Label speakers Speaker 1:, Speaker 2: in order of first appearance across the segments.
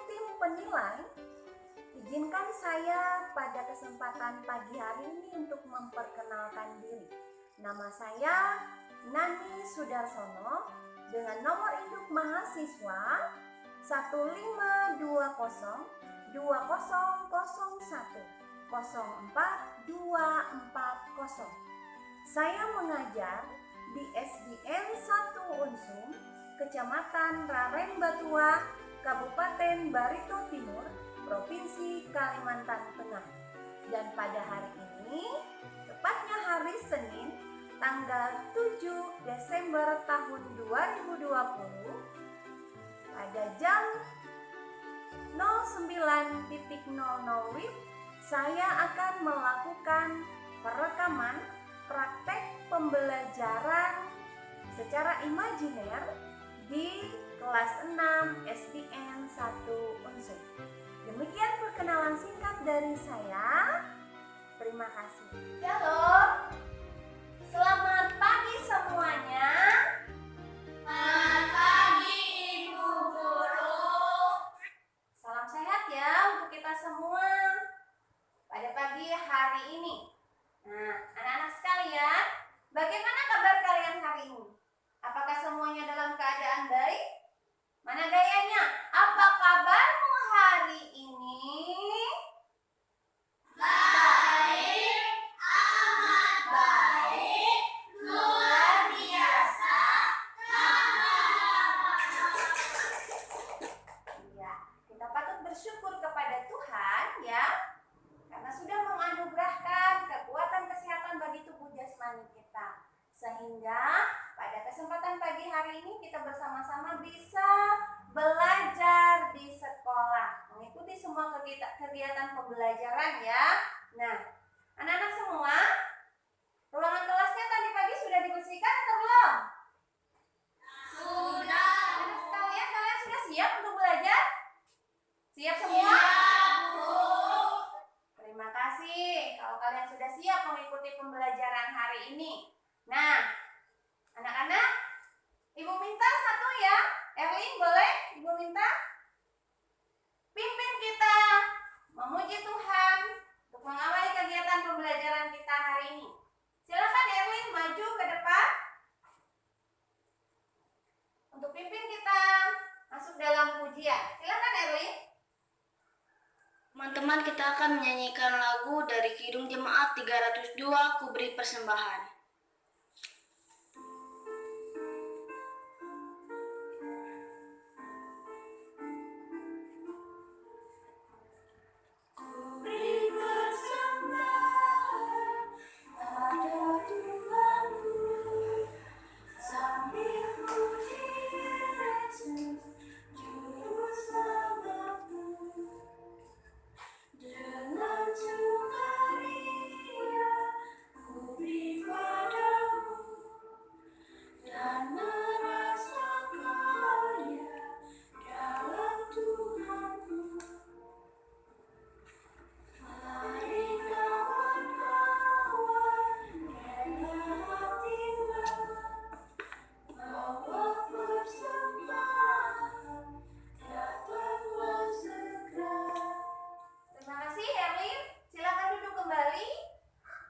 Speaker 1: tim penilai, izinkan saya pada kesempatan pagi hari ini untuk memperkenalkan diri. Nama saya Nani Sudarsono dengan nomor induk mahasiswa 1520 2001 04240. Saya mengajar di SDN 1 Unsum, Kecamatan Rarenbatua, Kabupaten Barito Timur, Provinsi Kalimantan Tengah. Dan pada hari ini, tepatnya hari Senin, tanggal 7 Desember tahun 2020, pada jam 09.00 WIB, saya akan melakukan perekaman praktek pembelajaran secara imajiner di kelas 6 SDN 1 Unsur. Demikian perkenalan singkat dari saya. Terima kasih. Shalom. Selamat pagi semuanya.
Speaker 2: Selamat pagi Ibu Guru.
Speaker 1: Salam sehat ya untuk kita semua pada pagi hari ini. Nah, anak-anak sekalian, bagaimana kabar kalian hari ini? Apakah semuanya dalam keadaan baik? Mana gayanya? Apa kabarmu hari ini?
Speaker 2: Baik, amat baik, luar biasa.
Speaker 1: Ya, kita patut bersyukur kepada Tuhan ya, karena sudah menganugerahkan kekuatan kesehatan bagi tubuh jasmani kita. Sehingga pada kesempatan pagi hari ini kita bersama-sama bisa belajar di sekolah, mengikuti semua kegiatan pembelajaran ya. Nah, anak-anak semua, ruangan kelasnya tadi pagi sudah dibersihkan atau belum?
Speaker 2: Sudah.
Speaker 1: Anak sekalian, kalian sudah siap untuk belajar? Siap semua?
Speaker 2: Siap, Bu.
Speaker 1: Terima kasih kalau kalian sudah siap mengikuti pembelajaran hari ini. Nah, anak-anak, Ibu minta satu ya. Erlin, boleh Ibu minta? Pimpin kita memuji Tuhan untuk mengawali kegiatan pembelajaran kita hari ini. Silakan Erlin maju ke depan untuk pimpin kita masuk dalam pujian. Silakan Erlin.
Speaker 3: Teman-teman, kita akan menyanyikan lagu dari Kidung Jemaat 302, Ku Beri Persembahan.
Speaker 1: Terima kasih Erlin. Silakan duduk kembali.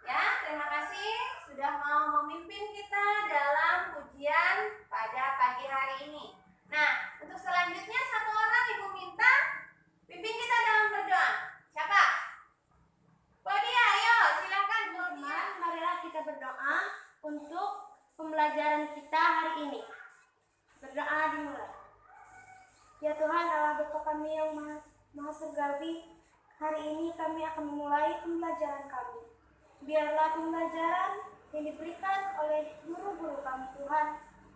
Speaker 1: Ya, terima kasih sudah mau memimpin kita dalam pujian pada pagi hari ini. Nah, untuk selanjutnya satu orang Ibu minta pimpin kita dalam berdoa. Siapa? Claudia, ayo silakan Claudia.
Speaker 3: Marilah kita berdoa untuk pembelajaran kita hari ini. Berdoa dimulai. Ya Tuhan Allah Bapa kami yang Maha Surgawi, hari ini kami akan memulai pembelajaran kami. Biarlah pembelajaran yang diberikan oleh guru-guru kami Tuhan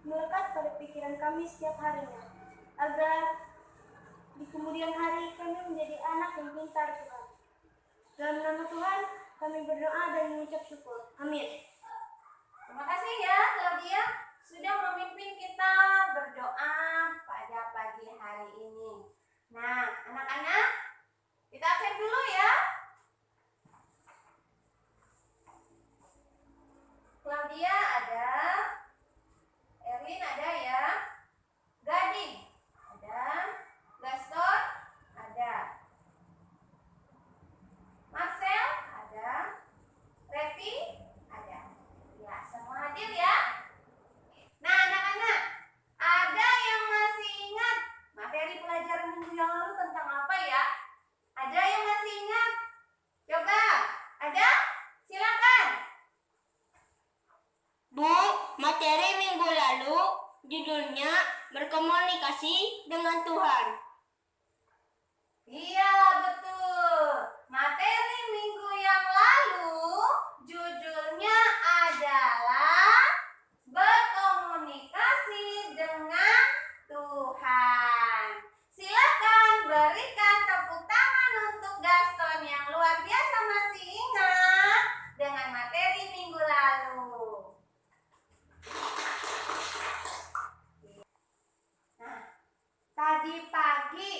Speaker 3: melekat pada pikiran kami setiap harinya, agar di kemudian hari kami menjadi anak yang pintar Tuhan. Dalam nama Tuhan kami berdoa dan mengucap syukur. Amin.
Speaker 1: Terima kasih ya Claudia sudah memimpin kita berdoa pada pagi hari ini. Nah, anak-anak, kita absen dulu ya. Claudia ada, Erlin ada ya, Gading ada, Gaston,
Speaker 3: Judulnya berkomunikasi dengan Tuhan.
Speaker 1: Iya, betul. Materi minggu yang lalu judulnya adalah berkomunikasi dengan Tuhan. Silakan berikan tepuk tangan untuk Gaston yang luar biasa masih ingat dengan materi minggu lalu. Nah, tadi pagi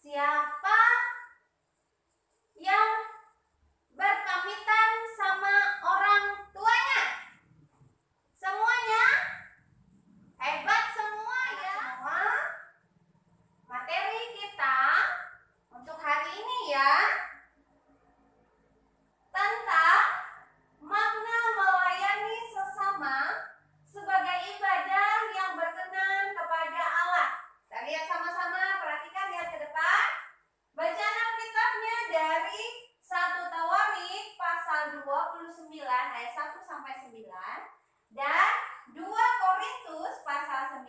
Speaker 1: siapa yang berpamitan sama orang tuanya? Semuanya hebat semua ya. Semua materi kita untuk hari ini ya tentang makna melayani sesama sebagai ibadah yang berkenan kepada Allah. Kita lihat sama-sama, perhatikan, lihat ke depan. Bacaan Alkitabnya dari 1 Tawarik pasal 29 ayat 1 sampai 9 dan 2 Korintus pasal 9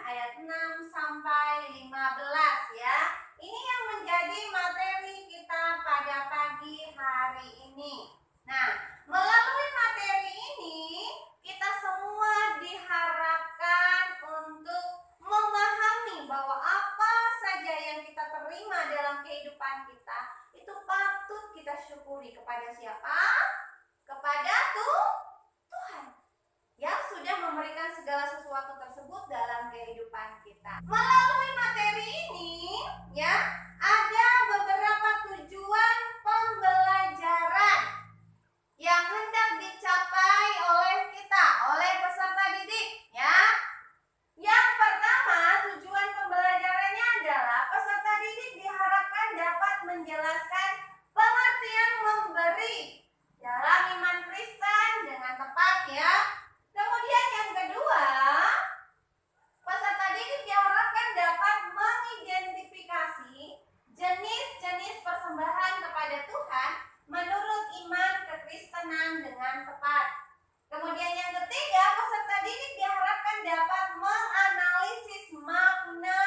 Speaker 1: ayat 6 sampai 15 ya. Ini yang menjadi materi kita pada pagi hari ini. Nah, melalui materi ini kita semua diharapkan untuk memahami bahwa apa saja yang kita terima dalam kehidupan kita itu patut kita syukuri kepada siapa? Kepada Tuhan yang sudah memberikan segala sesuatu tersebut dalam kehidupan kita. Melalui materi ini ya ada beberapa tujuan pembelajaran yang hendak dicapai oleh kita, oleh peserta didik ya. Yang pertama, tujuan pembelajarannya adalah peserta didik diharapkan dapat menjelaskan pengertian memberi dalam iman Kristen dengan tepat ya. Kemudian yang kedua, peserta didik diharapkan dapat mengidentifikasi jenis-jenis persembahan kepada Tuhan menurut iman kekristenan dengan tepat. Kemudian yang ketiga, peserta didik diharapkan dapat menganalisis makna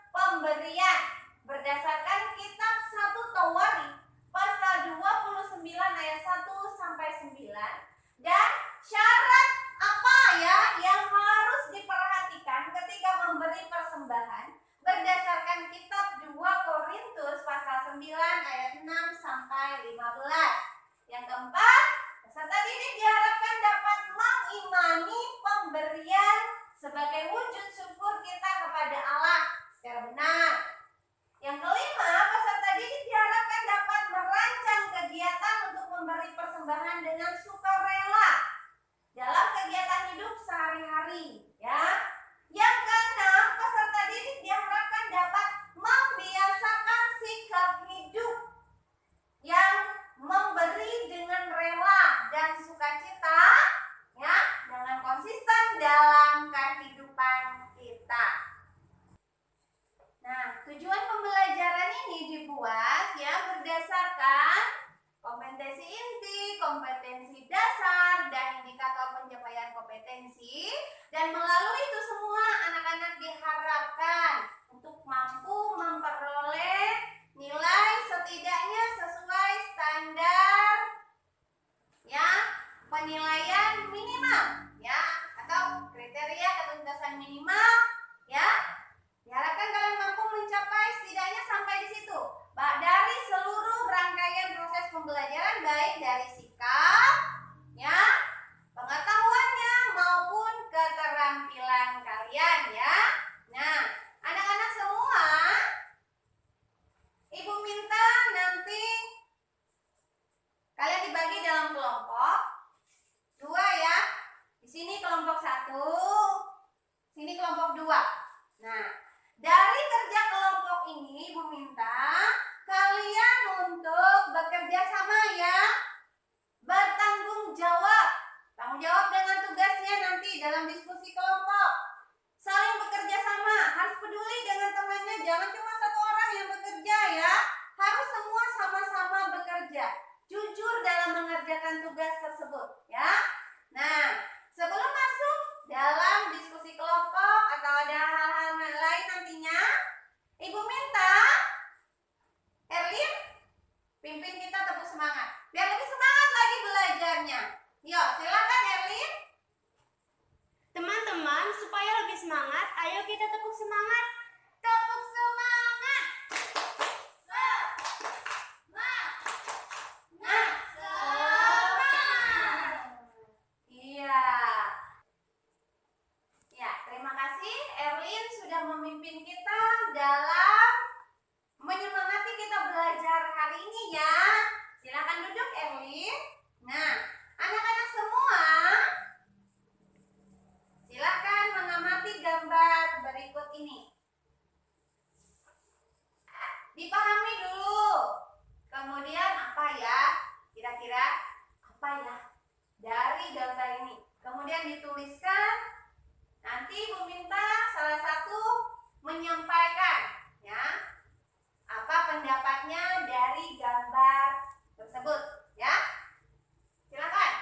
Speaker 1: pemberian berdasarkan kitab 1 Tawarik pasal 29 ayat 1 sampai 9 dan syarat apa ya yang harus diperhatikan ketika memberi persembahan berdasarkan kitab 2 Korintus pasal 9 ayat 6 sampai 15. Yang keempat, peserta didik diharapkan dapat mengimani pemberian sebagai wujud syukur kita kepada Allah secara benar. Yang kelima, peserta didik diharapkan dapat merancang kegiatan untuk memberi persembahan dengan sukarela dalam kegiatan hidup sehari-hari ya. Yang keenam, peserta didik diharapkan dapat membiasakan sikap hidup yang memberi dengan rela dan sukacita ya, dengan konsisten dalam kehidupan kita. Nah, tujuan pembelajaran ini dibuat ya berdasarkan kompetensi inti, kompetensi dasar, dan indikator pencapaian kompetensi. Dan melalui itu semua anak-anak diharapkan untuk mampu memperoleh nilai setidaknya sesuai standar ya penilaian minimal ya atau kriteria ketuntasan minimal ya. Diharapkan kalian mampu mencapai setidaknya sampai di situ. Dari seluruh rangkaian proses pembelajaran baik dari sikap ya, pengetahuannya maupun keterampilan kalian ya. Nah, anak-anak semua, Ibu minta nanti kalian dibagi dalam kelompok 2 ya. Di sini kelompok 1, sini kelompok 2. Nah, dari kerja kelompok ini Ibu minta kalian untuk bekerja sama ya, bertanggung jawab dipahami dulu. Kemudian apa ya? Kira-kira apa ya dari gambar ini? Kemudian dituliskan. Nanti Ibu minta salah satu menyampaikan ya apa pendapatnya dari gambar tersebut ya. Silakan.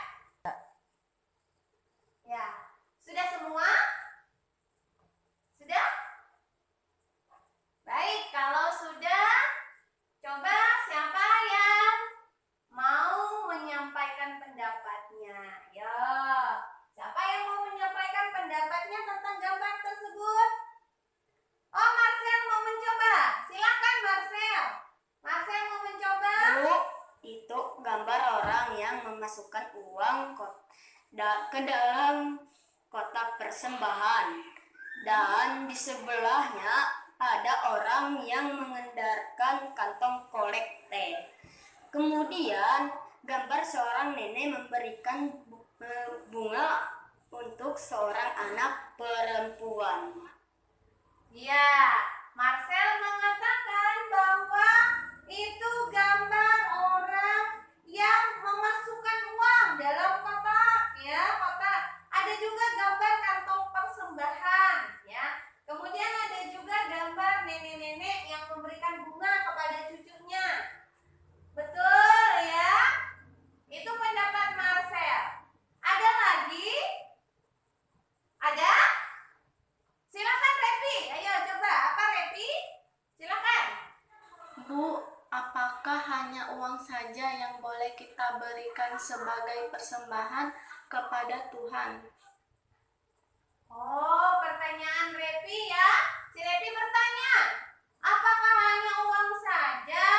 Speaker 1: Ya, sudah semua? Sudah? Baik, kalau sudah, coba siapa yang mau menyampaikan pendapatnya? Ya, siapa yang mau menyampaikan pendapatnya tentang gambar tersebut? Oh, Marcel mau mencoba. Silakan Marcel. Marcel mau mencoba?
Speaker 3: Bu, itu gambar orang yang memasukkan uang ke dalam kotak persembahan, dan di sebelahnya ada orang yang mengendarkan kantong kolekte. Kemudian gambar seorang nenek memberikan bunga untuk seorang anak perempuan.
Speaker 1: Ya, Marcel mengatakan bahwa itu gambar orang yang memasukkan uang dalam kotak, ya, kotak. Ada juga gambar kantong persembahan, ya. Kemudian ada juga gambar nenek-nenek yang memberikan bunga kepada cucunya. Betul ya? Itu pendapat Marcel. Ada lagi? Ada? Silakan Repi. Ayo coba. Apa Repi? Silakan.
Speaker 3: Bu, apakah hanya uang saja yang boleh kita berikan sebagai persembahan kepada Tuhan?
Speaker 1: Oh, pertanyaan Repi ya. Si Repi bertanya, apakah hanya uang saja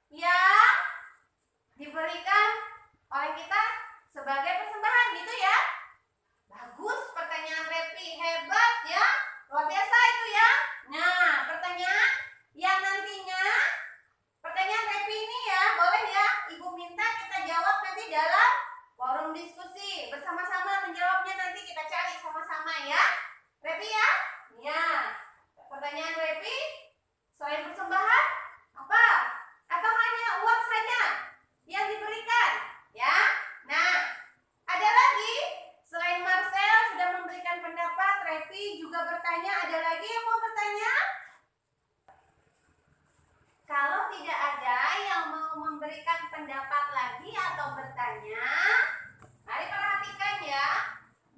Speaker 1: yang diberikan oleh kita sebagai persembahan gitu ya? Bagus pertanyaan Repi, hebat ya. Luar biasa itu ya. Nah, pertanyaan yang nantinya pertanyaan Repi ini ya, boleh ya Ibu minta kita jawab nanti dalam forum diskusi. Bersama-sama menjawabnya nanti kita cari sama-sama ya. Repi ya? Ya. Pertanyaan Repi, selain persembahan, apa? Atau hanya uang saja yang diberikan? Ya. Nah, ada lagi selain Marcel sudah memberikan pendapat, Repi juga bertanya, ada lagi yang mau bertanya? Kalau tidak ada yang mau memberikan pendapat lagi atau bertanya, mari perhatikan ya.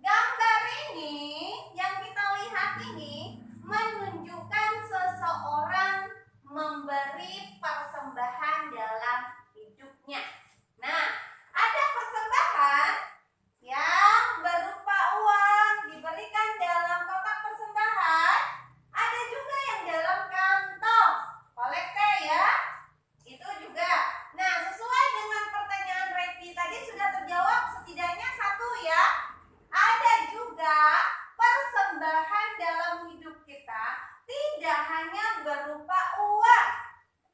Speaker 1: Gambar ini yang kita lihat ini menunjukkan seseorang memberi persembahan dalam hidupnya. Nah, ada persembahan yang berupa uang diberikan dalam kotak persembahan, ada juga yang dalam kantong kolekte ya. Itu juga. Nah, sesuai dengan pertanyaan Repi tadi sudah terjawab setidaknya satu ya. Ada juga persembahan dalam hidup kita tidak hanya berupa uang.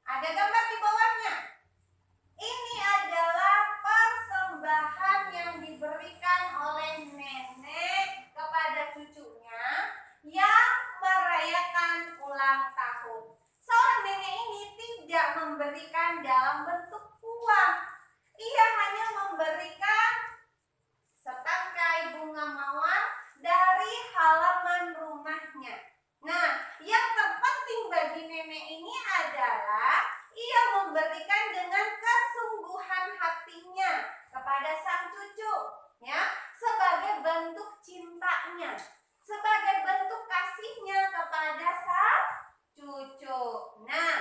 Speaker 1: Ada gambar di bawahnya. Ini adalah persembahan yang diberikan oleh nenek kepada cucunya yang merayakan ulang tahun. Seorang nenek ini tidak memberikan dalam bentuk uang. Ia hanya memberikan setangkai bunga mawar dari halaman rumahnya. Nah, yang terpenting bagi nenek ini adalah ia memberikan dengan kesungguhan hatinya kepada sang cucu, ya, sebagai bentuk cintanya, sebagai bentuk kasihnya kepada sang cucu. Nah,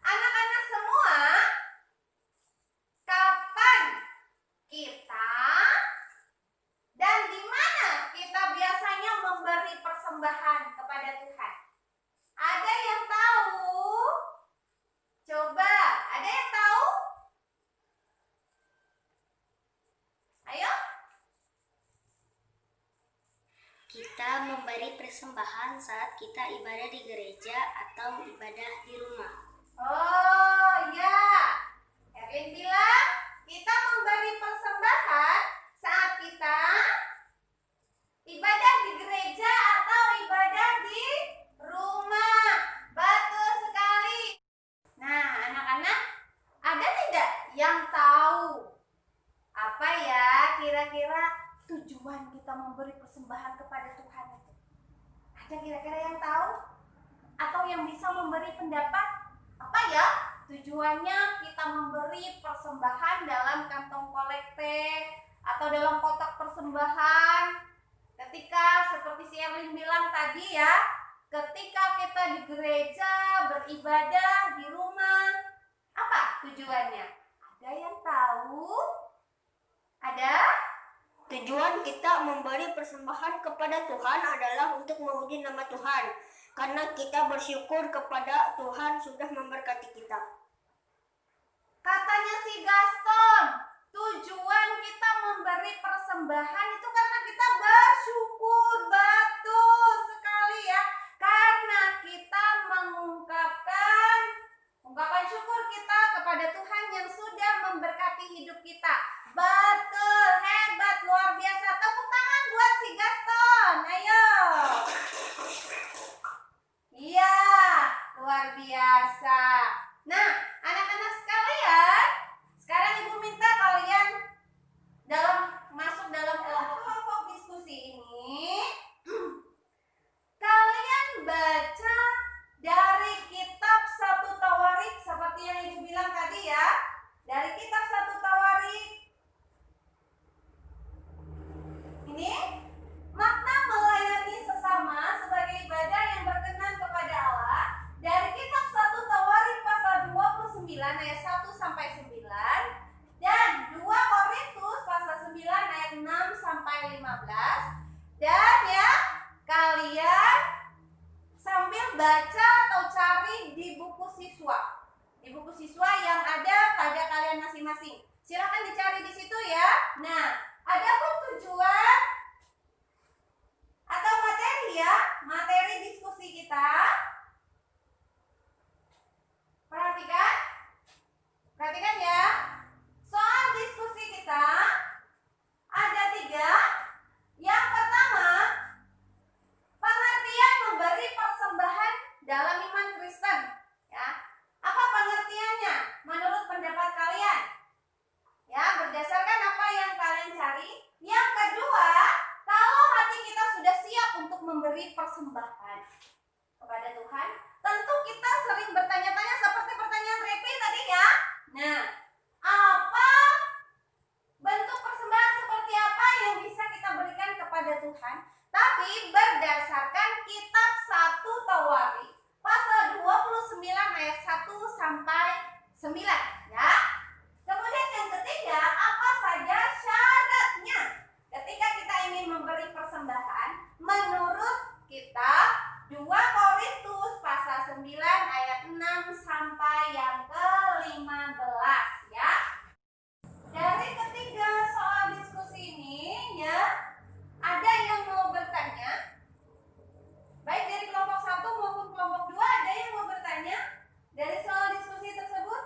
Speaker 1: anak-anak semua, kapan kita dan di mana kita biasanya memberi persembahan kepada Tuhan? Ada yang tahu? Coba, ada yang tahu? Ayo.
Speaker 3: Kita memberi persembahan saat kita ibadah di gereja atau ibadah di rumah.
Speaker 1: Oh ya, Erwin bilang kita memberi persembahan saat kita ibadah di gereja atau ibadah di rumah. Betul sekali. yang tahu apa ya kira-kira tujuan kita memberi persembahan kepada Tuhan itu? Ada kira-kira yang tahu? Atau yang bisa memberi pendapat? Apa ya tujuannya kita memberi persembahan dalam kantong kolekte atau dalam kotak persembahan? Ketika seperti si Erlin bilang tadi ya, ketika kita di gereja beribadah di rumah, apa tujuannya? Ada yang tahu? Ada?
Speaker 3: Tujuan kita memberi persembahan kepada Tuhan adalah untuk memuji nama Tuhan, karena kita bersyukur kepada Tuhan sudah memberkati kita.
Speaker 1: Katanya si Gaston, tujuan kita memberi persembahan itu karena kita bersyukur. Betul sekali ya. Karena kita mengungkapkan ungkapan syukur kita kepada Tuhan yang sudah memberkati hidup kita. Betul, hebat, luar biasa. Tepuk tangan buat si Gaston. Ayo. Iya, luar biasa. Nah, anak-anak sekalian, sekarang Ibu minta kalian masuk dalam kelompok diskusi ini. Kalian baca dari kitab 1 Tawarik seperti yang Ibu bilang tadi ya. Dari kitab 1 Tawarik. Ini makna melayani sesama sebagai ibadah yang berkenan kepada Allah. Dari kitab 1 Tawarik pasal 29 ayat 1 sampai 9 dan 2 Korintus pasal 9 ayat 6 sampai 15. Dan ya, kalian sambil baca atau cari di buku siswa. Di buku siswa yang ada pada kalian masing-masing. Silakan dicari di situ ya. Nah, adapun tujuan atau materi ya, materi diskusi kita. Perhatikan ya. Soal diskusi kita ada 3. Yang pertama, pengertian memberi persembahan dalam iman Kristen. Ya, apa pengertiannya menurut pendapat kalian? Ya, berdasarkan apa yang kalian cari. Yang kedua, kalau hati kita sudah siap untuk memberi persembahan kepada Tuhan, tentu kita sering bertanya-tanya seperti pertanyaan Repi tadi ya. Nah, apa bentuk persembahan seperti apa yang bisa kita berikan kepada Tuhan? Tapi berdasarkan kitab 1 Tawarik pasal 29 ayat 1 sampai 9 ya. Kemudian yang ketiga, apa saja syaratnya ketika kita ingin memberi persembahan menurut kitab 2 Korintus pasal 9 ayat 6 sampai yang ke-15 ya. Dari ketiga soal diskusi ini ya, ada yang mau bertanya? Baik dari kelompok 1 maupun kelompok 2, ada yang mau bertanya dari soal diskusi tersebut?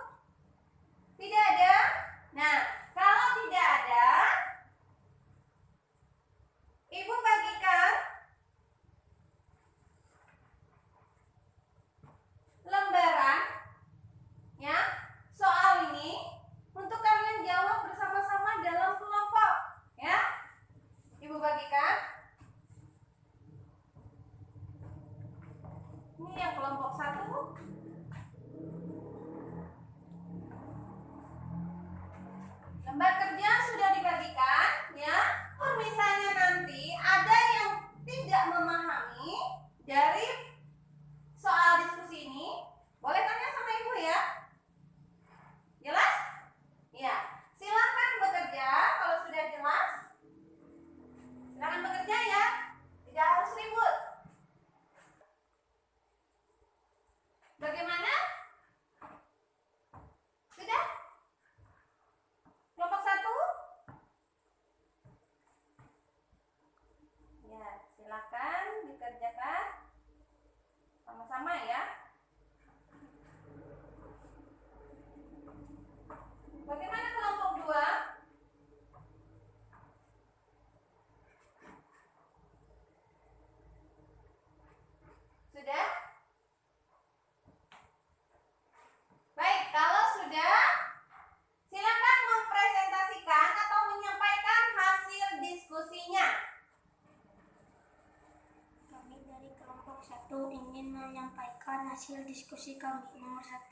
Speaker 3: hasil diskusi kami. Nomor 1.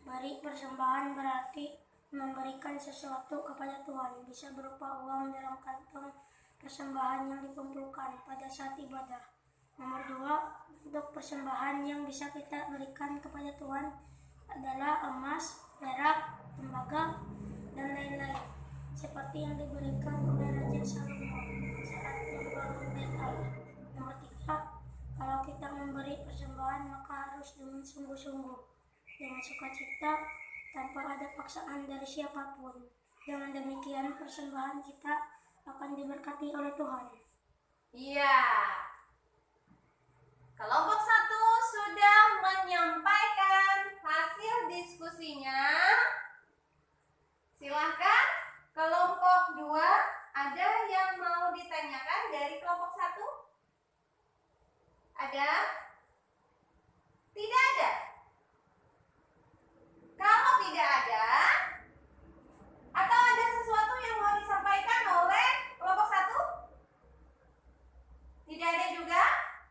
Speaker 3: Beri persembahan berarti memberikan sesuatu kepada Tuhan, bisa berupa uang dalam kantong persembahan yang dikumpulkan pada saat ibadah. Nomor 2, bentuk persembahan yang bisa kita berikan kepada Tuhan adalah emas, perak, tembaga, dan lain-lain, seperti yang diberikan oleh Raja Salomo saat membangun Bait Allah. Nomor 3, kalau kita memberi persembahan maka harus dengan sungguh-sungguh, dengan sukacita, tanpa ada paksaan dari siapapun. Dengan demikian persembahan kita akan diberkati oleh Tuhan.
Speaker 1: Iya. Kelompok 1 sudah menyampaikan hasil diskusinya. Silahkan kelompok 2, ada yang mau ditanyakan dari kelompok 1? Ada? Tidak ada? Kalau tidak ada, atau ada sesuatu yang mau disampaikan oleh kelompok 1? Tidak ada juga?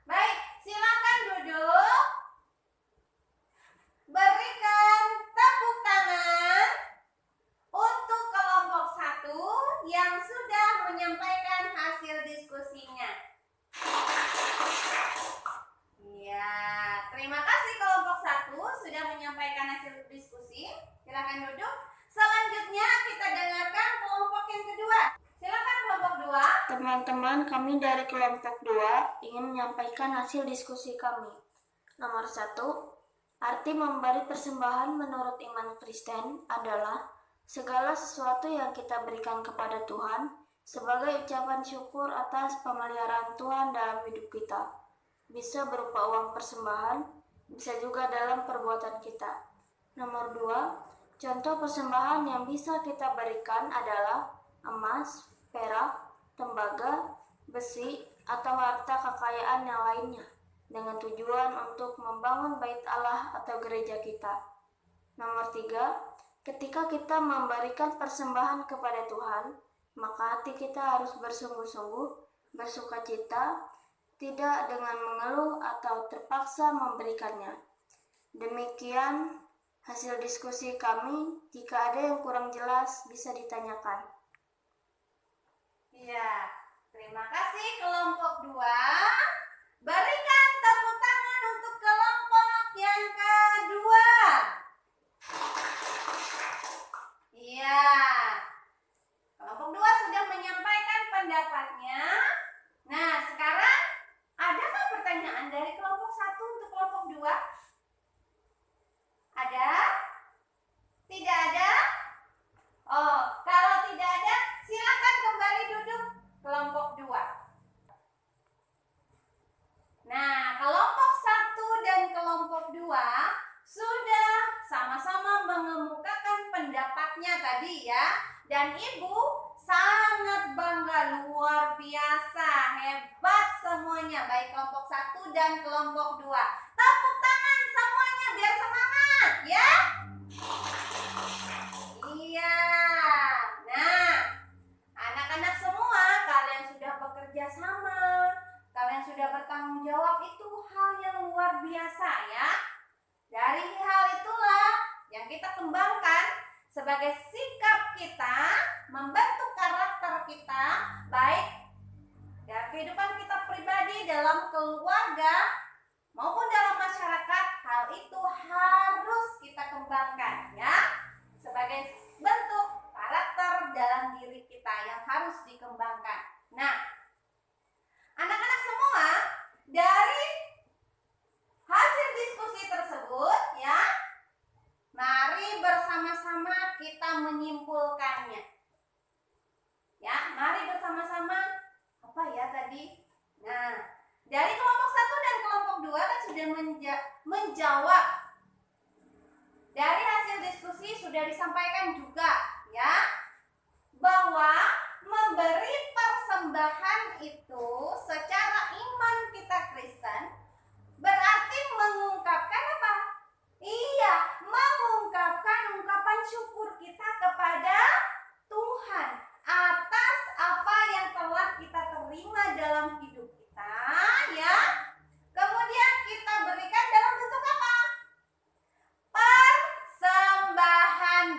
Speaker 1: Baik, silakan duduk. Berikan tepuk tangan untuk kelompok 1 yang sudah menyampaikan hasil diskusinya. Ya, terima kasih kelompok 1 sudah menyampaikan hasil diskusi. Silakan duduk. Selanjutnya kita dengarkan kelompok yang kedua. Silakan kelompok 2.
Speaker 3: Teman-teman, kami dari kelompok 2 ingin menyampaikan hasil diskusi kami. Nomor 1, arti memberi persembahan menurut iman Kristen adalah segala sesuatu yang kita berikan kepada Tuhan sebagai ucapan syukur atas pemeliharaan Tuhan dalam hidup kita. Bisa berupa uang persembahan, bisa juga dalam perbuatan kita. Nomor 2, contoh persembahan yang bisa kita berikan adalah emas, perak, tembaga, besi, atau harta kekayaan yang lainnya, dengan tujuan untuk membangun bait Allah atau gereja kita. Nomor 3, ketika kita memberikan persembahan kepada Tuhan, maka hati kita harus bersungguh-sungguh, bersukacita, tidak dengan mengeluh atau terpaksa memberikannya. Demikian hasil diskusi kami. Jika ada yang kurang jelas, bisa ditanyakan.
Speaker 1: Iya, terima kasih kelompok 2. Berikan tepuk tangan untuk kelompok yang kedua. Iya, kelompok 2 sudah menyampaikan pendapatnya. Nah, sekarang adakah pertanyaan dari kelompok 1 untuk kelompok 2? Ada? Tidak ada? Oh, kalau tidak ada, silakan kembali duduk kelompok 2. Nah, kelompok 1 dan kelompok 2 sudah sama-sama mengemukakan pendapatnya tadi ya. Dan Ibu sangat bangga, luar biasa, hebat semuanya, baik kelompok 1 dan kelompok 2. Tepuk tangan semuanya biar semangat ya. Iya. Nah, anak-anak semua, kalian sudah bekerja sama, kalian sudah bertanggung jawab, itu hal yang luar biasa ya. Dari hal itulah yang kita kembangkan sebagai sikap kita, membentuk karakter kita, baik dalam kehidupan kita pribadi, dalam keluarga, maupun dalam masyarakat. Hal itu harus kita kembangkan ya, sebagai bentuk karakter dalam diri kita yang harus dikembangkan. Nah, anak-anak semua, dari hasil diskusi tersebut ya, mari bersama-sama kita menyimpulkannya. Ya, mari bersama-sama apa ya tadi? Nah, dari kelompok 1 dan kelompok 2 kan sudah menjawab. Dari hasil diskusi sudah disampaikan juga ya, bahwa memberi persembahan itu secara iman kita Kristen berarti mengungkapkan apa? Iya, mengungkapkan ungkapan syukur kita kepada Tuhan atas apa yang telah kita terima dalam hidup kita ya. Kemudian kita berikan dalam bentuk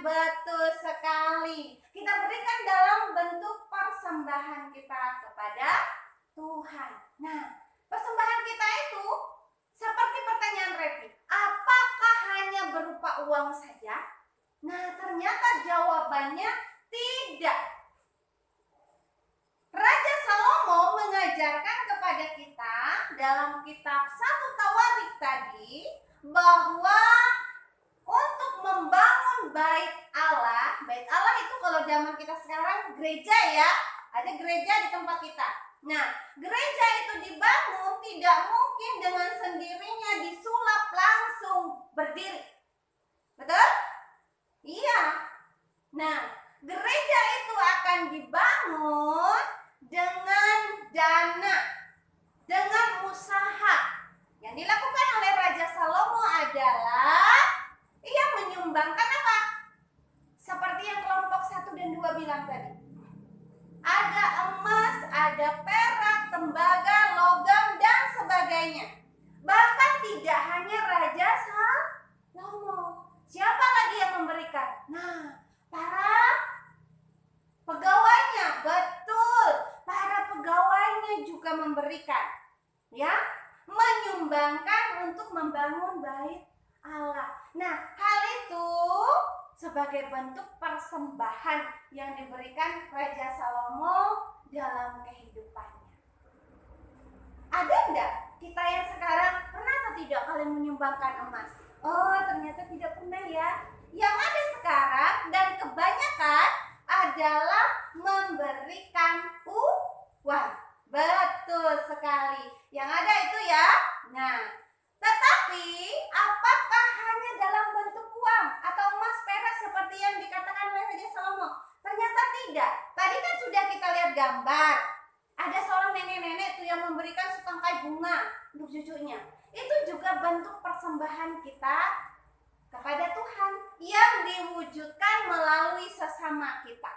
Speaker 1: betul sekali. Kita berikan dalam bentuk persembahan kita kepada Tuhan. Nah, persembahan kita itu seperti pertanyaan Repi, apakah hanya berupa uang saja? Nah, ternyata jawabannya tidak. Raja Salomo mengajarkan kepada kita dalam kitab 1 Tawarik tadi bahwa untuk membangun bait Allah itu kalau zaman kita sekarang gereja ya, ada gereja di tempat kita. Nah, gereja itu dibangun tidak mungkin dengan sendirinya disulap langsung berdiri. Betul? Iya. Nah, gereja itu akan dibangun dengan dana, dengan usaha. Yang dilakukan oleh Raja Salomo adalah ia menyumbangkan apa? Seperti yang kelompok 1 dan 2 bilang tadi. Ada emas, ada perak, tembaga, logam, dan sebagainya. Bahkan tidak hanya Raja Salomo. Siapa lagi yang memberikan? Nah, para pegawainya. Betul, para pegawainya juga memberikan. Ya, menyumbangkan untuk membangun bait Allah. Nah, hal itu sebagai bentuk persembahan yang diberikan Raja Salomo dalam kehidupannya. Ada enggak kita yang sekarang pernah atau tidak kalian menyumbangkan emas? Oh, ternyata tidak pernah ya. Yang ada sekarang dan kebanyakan adalah memberikan uang. Betul sekali. Yang ada itu ya. Nah, tetapi apakah hanya dalam bentuk uang atau emas perak seperti yang dikatakan oleh Raja Salomo? Ternyata tidak. Tadi kan sudah kita lihat gambar. Ada seorang nenek-nenek tuh yang memberikan setangkai bunga untuk cucunya. Itu juga bentuk persembahan kita kepada Tuhan yang diwujudkan melalui sesama kita.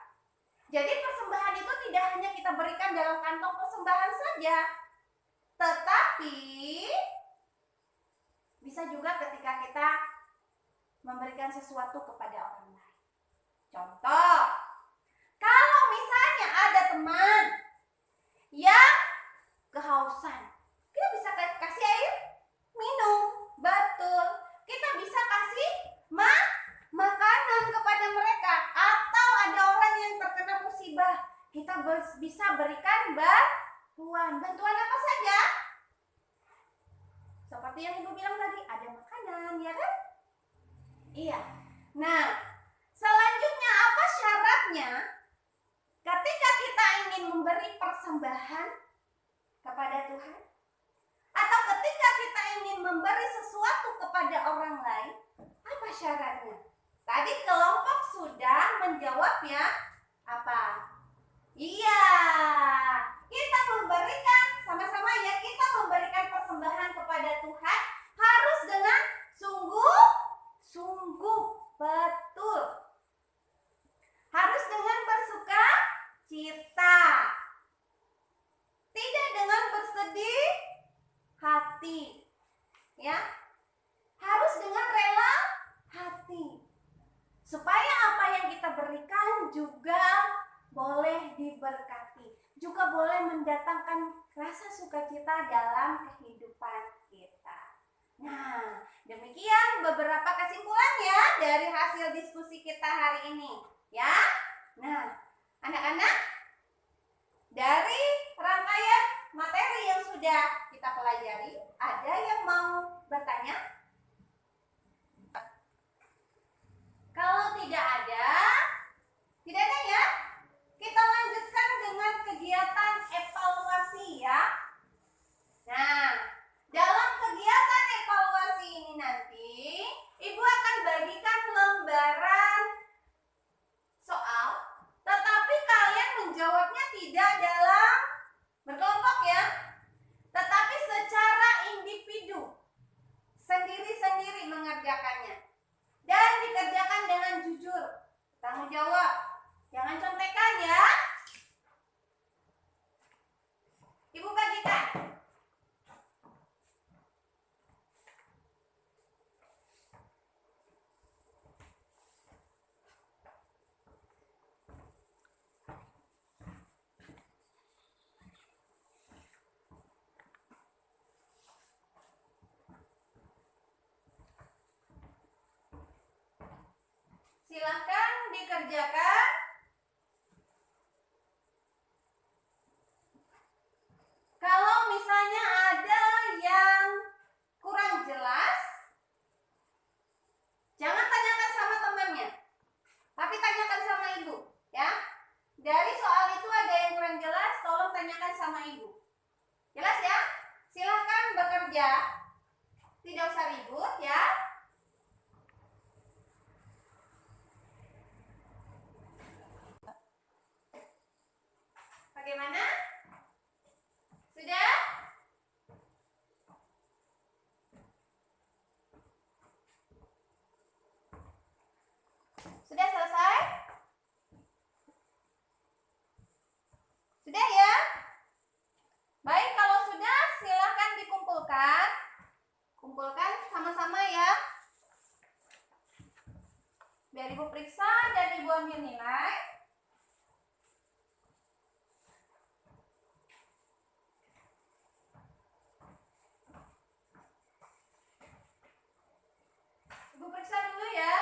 Speaker 1: Jadi persembahan itu tidak hanya kita berikan dalam kantong persembahan saja, tetapi bisa juga ketika kita memberikan sesuatu kepada orang lain. Contoh, kalau misalnya ada teman yang kehausan, kita bisa kasih air minum. Betul. Kita bisa kasih makanan kepada mereka. Atau ada orang yang terkena musibah, kita bisa berikan bantuan. Bantuan apa saja? Seperti yang Ibu bilang tadi, ada makanan, ya kan? Iya. Nah, selanjutnya apa syaratnya? Ketika kita ingin memberi persembahan kepada Tuhan, atau ketika kita ingin memberi sesuatu kepada orang lain, apa syaratnya? Tadi kelompok sudah menjawabnya apa? Iya, kita memberikan sama-sama ya, kita memberikan persembahan kepada Tuhan harus dengan sungguh-sungguh. Betul. Harus dengan bersuka cita. Tidak dengan bersedih hati. Ya. Harus dengan rela hati. Supaya apa yang kita berikan juga boleh diberkati. Juga boleh mendatangkan rasa sukacita dalam kehidupan kita. Nah, demikian beberapa kesimpulannya dari hasil diskusi kita hari ini. Ya. Nah, anak-anak, dari rangkaian materi yang sudah kita pelajari, ada yang mau bertanya? Kalau tidak ada ya, kita lanjutkan dengan kegiatan evaluasi ya. Nah, dalam kegiatan evaluasi ini nanti, Ibu akan bagikan lembaran soal, tetapi kalian menjawabnya tidak dalam berkelompok ya, tetapi secara individu, sendiri-sendiri mengerjakannya. Dan dikerjakan dengan jujur, tanggung jawab, jangan contekan ya. Ibu bagikan. silahkan dikerjakan. Kalau misalnya ada yang kurang jelas, jangan tanyakan sama temannya, tapi tanyakan sama ibu, ya. Dari soal itu ada yang kurang jelas, tolong tanyakan sama ibu. Jelas ya? Silahkan bekerja, tidak usah ribut ya. Bagaimana? Sudah? Sudah selesai? Sudah ya? Baik, kalau sudah silakan dikumpulkan. Kumpulkan sama-sama ya. Biar ibu periksa dan ibu ambil nilai. Ibu periksa dulu ya.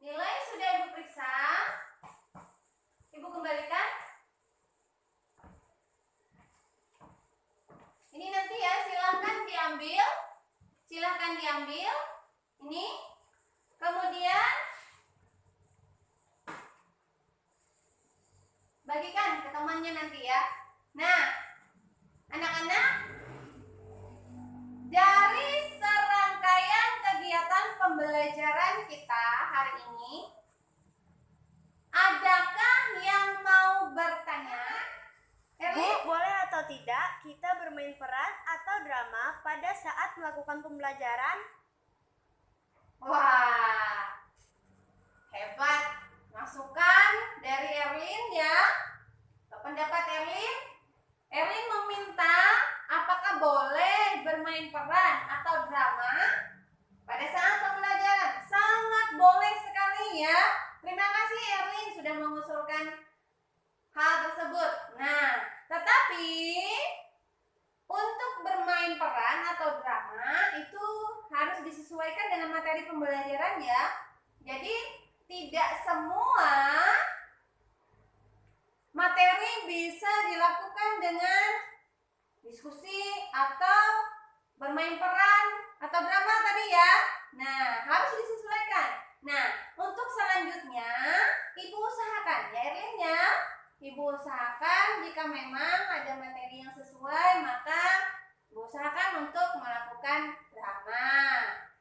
Speaker 1: Nilai sudah ibu periksa. Ibu kembalikan. Ini nanti ya, silahkan diambil. Silahkan diambil. Ini. Kemudian bagikan ke temannya nanti ya. Nah, anak-anak, dari serangkaian kegiatan pembelajaran kita hari ini, adakah yang mau bertanya?
Speaker 3: Bu, boleh atau tidak kita bermain peran atau drama pada saat melakukan pembelajaran?
Speaker 1: Wah, hebat. Masukan dari Erlin ya. Pendapat Erlin? Erlin meminta apakah boleh bermain peran atau drama pada saat pembelajaran. Sangat boleh sekali ya. Terima kasih Erlin sudah mengusulkan hal tersebut. Nah, tetapi untuk bermain peran atau drama itu harus disesuaikan dengan materi pembelajaran ya. Jadi tidak semua materi bisa dilakukan dengan diskusi atau bermain peran atau drama tadi ya. Nah, harus disesuaikan. Nah, untuk selanjutnya ibu usahakan ya Erlin ya. Ibu usahakan jika memang ada materi yang sesuai, maka ibu usahakan untuk melakukan drama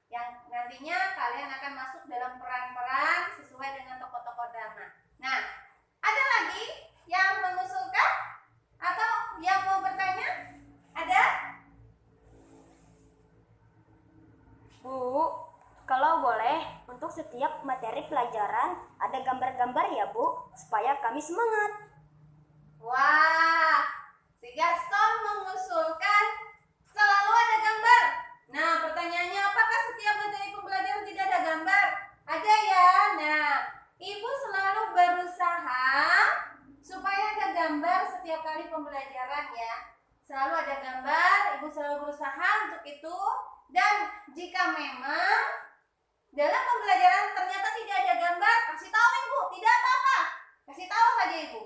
Speaker 1: yang nantinya kalian akan masuk dalam peran-peran sesuai dengan tokoh-tokoh drama. Nah, ada lagi yang mengusulkan atau yang mau bertanya? Ada?
Speaker 3: Bu, kalau boleh untuk setiap materi pelajaran ada gambar-gambar ya Bu, supaya kami semangat.
Speaker 1: Wah, si Gaston mengusulkan selalu ada gambar. Nah, pertanyaannya apakah setiap materi pembelajaran tidak ada gambar? Ada ya. Nah, ibu selalu berusaha supaya ada gambar setiap kali pembelajaran ya. Selalu ada gambar, ibu selalu berusaha untuk itu. Dan jika memang dalam pembelajaran ternyata tidak ada gambar, kasih tahu ibu, tidak apa-apa. Kasih tahu saja ibu.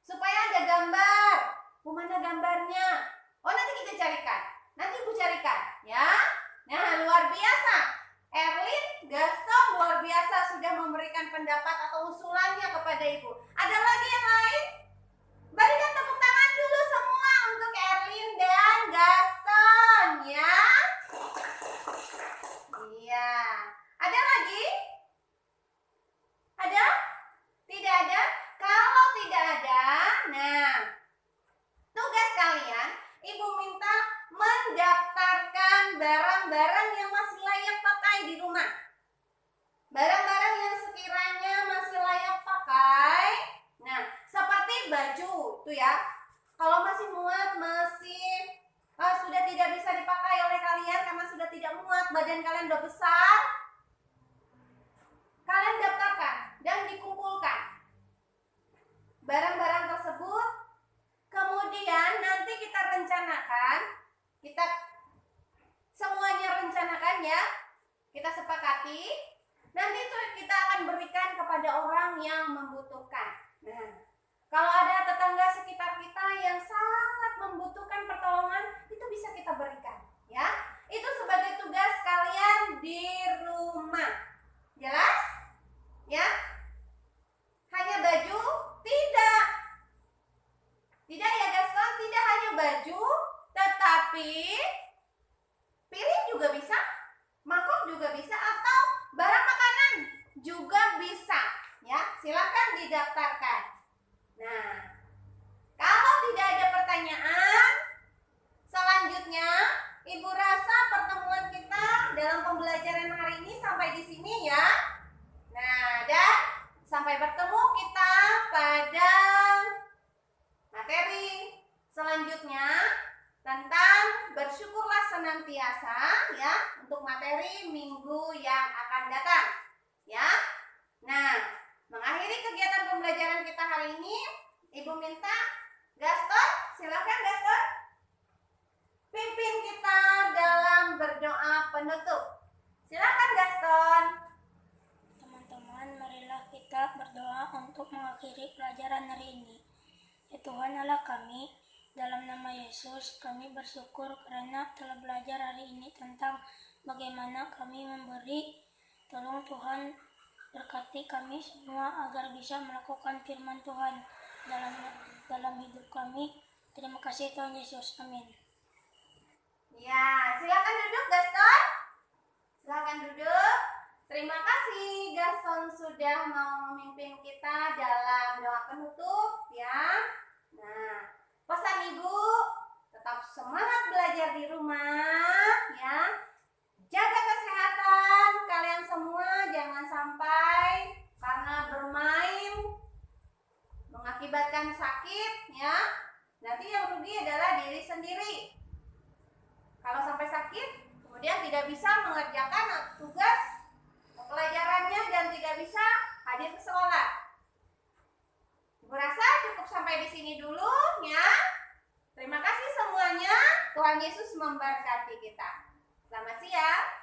Speaker 1: Supaya ada gambar. Bu, mana gambarnya? Oh, nanti kita carikan. Nanti ibu carikan ya. Nah, luar biasa. Erlin, Gaston luar biasa sudah memberikan pendapat atau usulannya kepada ibu. Ada lagi yang lain? Berikan tepuk tangan dulu semua untuk Erlin dan Gaston ya. Iya. Ada lagi? Ada? Tidak ada? Kalau tidak ada, nah, tugas kalian, ibu minta mendaftarkan barang-barang yang masih layak pakai di rumah. Barang-barang yang sekiranya masih layak pakai. Nah, seperti baju tuh ya. Kalau masih muat, sudah tidak bisa dipakai oleh kalian karena sudah tidak muat, badan kalian udah besar. Kalian daftarkan dan dikumpulkan barang-barang tersebut. Kemudian nanti kita rencanakan, kita semuanya rencanakan ya. Kita sepakati, nanti itu kita akan berikan kepada orang yang membutuhkan. Nah, kalau ada tetangga sekitar kita yang sangat membutuhkan pertolongan, itu bisa kita berikan, ya. Itu sebagai tugas kalian di rumah. Jelas? Ya? Hanya baju? Tidak. Tidak ya Gaston, tidak hanya baju, tetapi piring juga bisa, mangkok juga bisa, atau barang makanan juga bisa. Ya, silakan didaftarkan. Nah, kalau tidak ada pertanyaan, selanjutnya Ibu rasa pertemuan kita dalam pembelajaran hari ini sampai di sini ya. Nah, dan sampai bertemu kita pada materi selanjutnya tentang bersyukurlah senantiasa ya, untuk materi minggu yang akan datang ya. Nah, mengakhiri kegiatan pembelajaran kita hari ini, Ibu minta Gaston, silakan Gaston, pimpin kita dalam berdoa penutup. Silakan Gaston.
Speaker 3: Teman-teman, marilah kita berdoa untuk mengakhiri pelajaran hari ini. Ya Tuhan Allah kami, dalam nama Yesus kami bersyukur karena telah belajar hari ini tentang bagaimana kami memberi. Tolong Tuhan berkati kami semua agar bisa melakukan firman Tuhan dalam hidup kami. Terima kasih Tuhan Yesus, amin.
Speaker 1: Ya, silakan duduk Gaston. Silakan duduk. Terima kasih Gaston sudah mau memimpin kita dalam doa penutup ya. Nah, pesan Ibu, tetap semangat belajar di rumah ya. Jaga kesehatan kalian semua, jangan sampai karena bermain mengakibatkan sakit ya. Nanti yang rugi adalah diri sendiri. Kalau sampai sakit, kemudian tidak bisa mengerjakan tugas pelajarannya dan tidak bisa hadir ke sekolah. Ibu rasa cukup sampai di sini dulu ya. Terima kasih semuanya. Tuhan Yesus memberkati kita. Selamat siang.